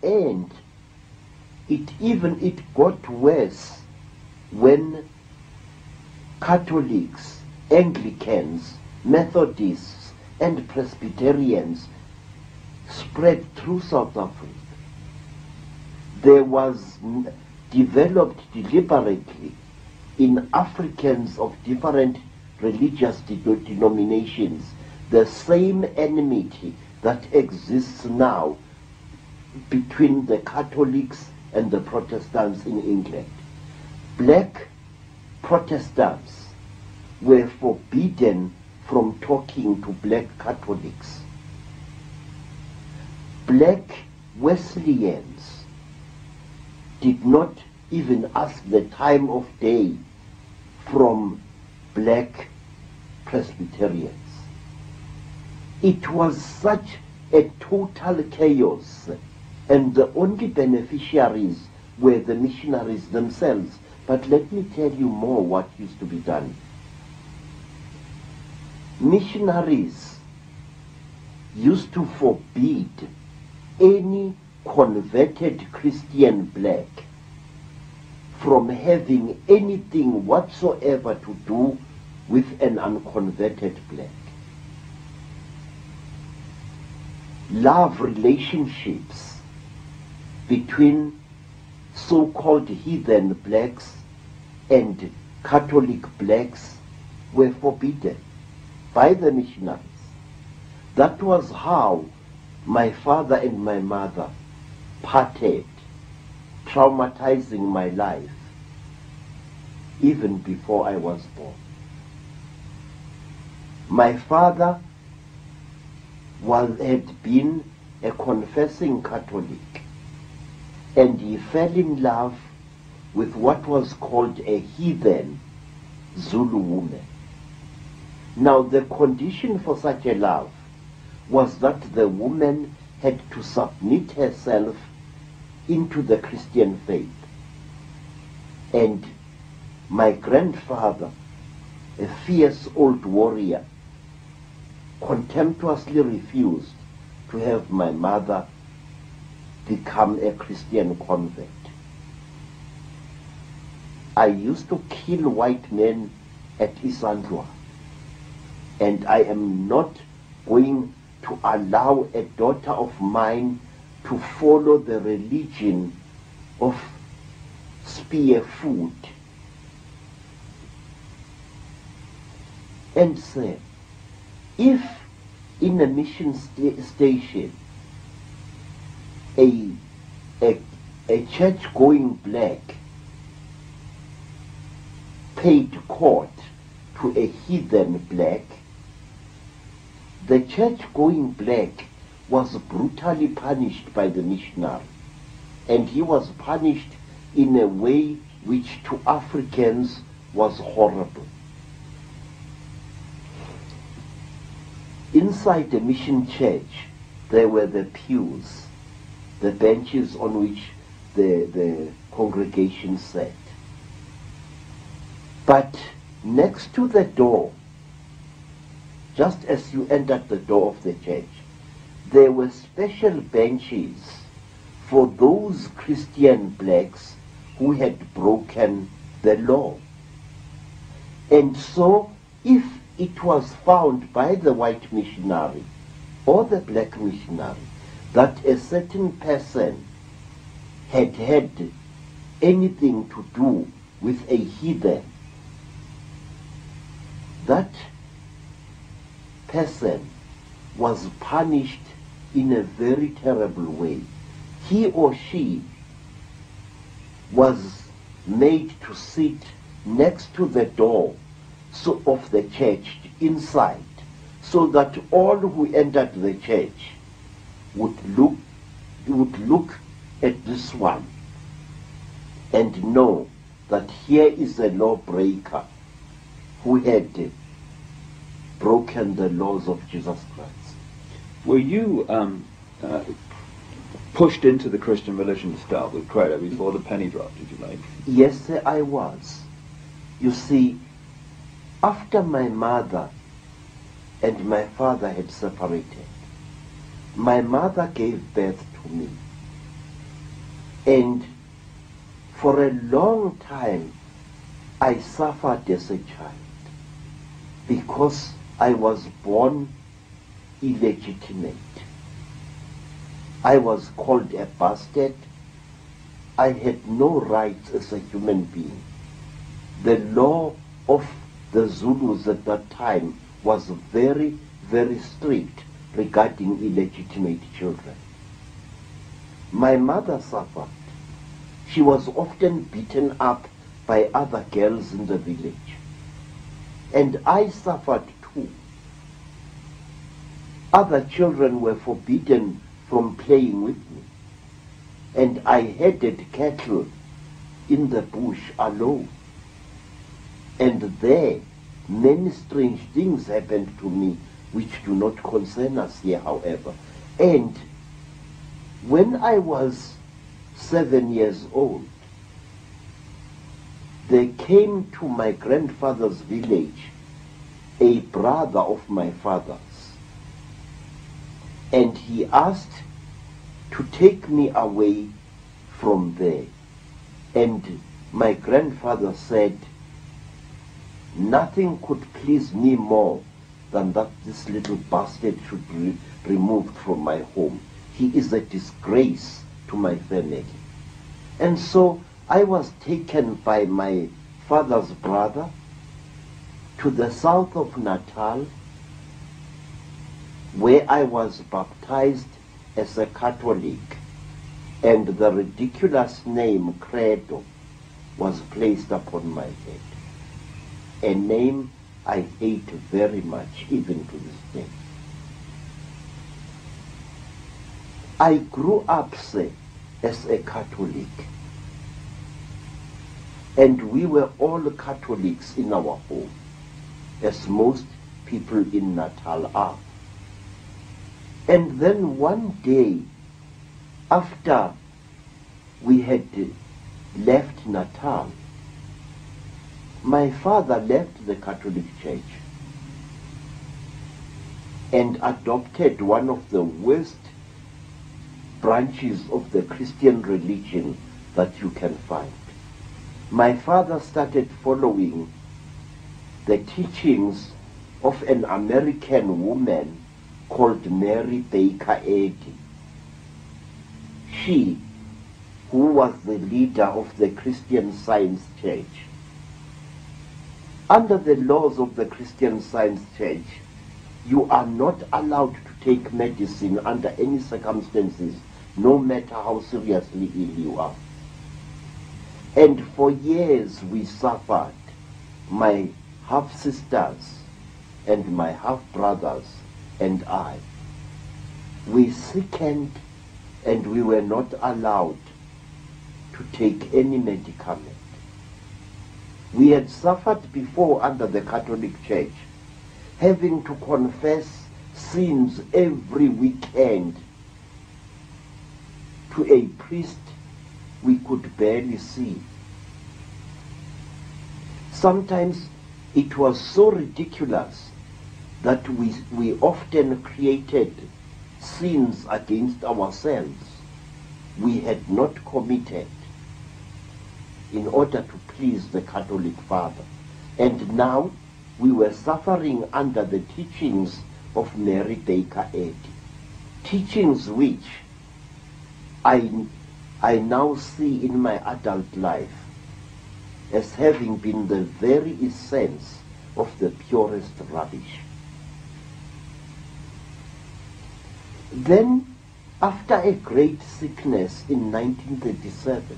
And it got worse when Catholics, Anglicans, Methodists, and Presbyterians spread through South Africa. There was developed deliberately in Africans of different religious denominations the same enmity that exists now between the Catholics and the Protestants in England. Black Protestants were forbidden from talking to black Catholics. Black Wesleyans did not even ask the time of day from black Presbyterians. It was such a total chaos, and the only beneficiaries were the missionaries themselves. But let me tell you more what used to be done. Missionaries used to forbid any converted Christian black from having anything whatsoever to do with an unconverted black. Love relationships between so-called heathen blacks and Catholic blacks were forbidden by the missionaries. That was how my father and my mother parted, traumatizing my life even before I was born. My father had been a confessing Catholic, and he fell in love with what was called a heathen Zulu woman. Now, the condition for such a love was that the woman had to submit herself into the Christian faith. And my grandfather, a fierce old warrior, contemptuously refused to have my mother become a Christian convert. I used to kill white men at Isandlwa, and I am not going to allow a daughter of mine to follow the religion of spear food. And say, if in a mission station a church-going black paid court to a heathen black, the church-going black was brutally punished by the missionary, and he was punished in a way which to Africans was horrible. Inside the mission church, there were the pews, the benches on which the congregation sat. But next to the door, just as you entered the door of the church, there were special benches for those Christian blacks who had broken the law. And so, if it was found by the white missionary or the black missionary that a certain person had had anything to do with a heathen, that person was punished in a very terrible way. He or she was made to sit next to the door of the church inside, so that all who entered the church would look at this one and know that here is a lawbreaker who had broken the laws of Jesus Christ. Were you pushed into the Christian religion to start with, CREDO, before the penny dropped, if you like? Yes, sir, I was. You see, after my mother and my father had separated, my mother gave birth to me. And for a long time, I suffered as a child because I was born illegitimate. I was called a bastard. I had no rights as a human being. The law of the Zulus at that time was very, very strict regarding illegitimate children. My mother suffered. She was often beaten up by other girls in the village. And I suffered too. Other children were forbidden from playing with me. And I herded cattle in the bush alone. And there, many strange things happened to me which do not concern us here, however. And when I was 7 years old, there came to my grandfather's village a brother of my father's. And he asked to take me away from there. And my grandfather said, nothing could please me more than that this little bastard should be removed from my home. He is a disgrace to my family. And so I was taken by my father's brother to the south of Natal, where I was baptized as a Catholic, and the ridiculous name CREDO was placed upon my head, a name I hate very much, even to this day. I grew up, say, as a Catholic, and we were all Catholics in our home, as most people in Natal are. And then one day, after we had left Natal, my father left the Catholic Church and adopted one of the worst branches of the Christian religion that you can find. My father started following the teachings of an American woman called Mary Baker Eddy. She, who was the leader of the Christian Science Church. Under the laws of the Christian Science Church, you are not allowed to take medicine under any circumstances, no matter how seriously ill you are. And for years we suffered, my half-sisters and my half-brothers and I. We sickened and we were not allowed to take any medicament. We had suffered before under the Catholic Church, having to confess sins every weekend to a priest we could barely see. Sometimes it was so ridiculous that we often created sins against ourselves we had not committed in order to please the Catholic Father. And now we were suffering under the teachings of Mary Baker Eddy, teachings which I now see in my adult life as having been the very essence of the purest rubbish. Then, after a great sickness in 1937,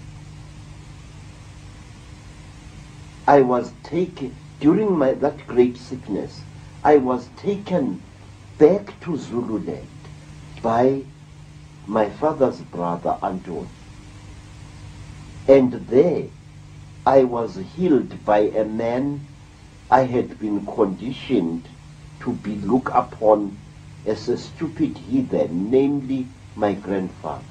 I was taken, during that great sickness, I was taken back to Zululand by my father's brother, Anton. And there I was healed by a man I had been conditioned to be looked upon as a stupid heathen, namely my grandfather.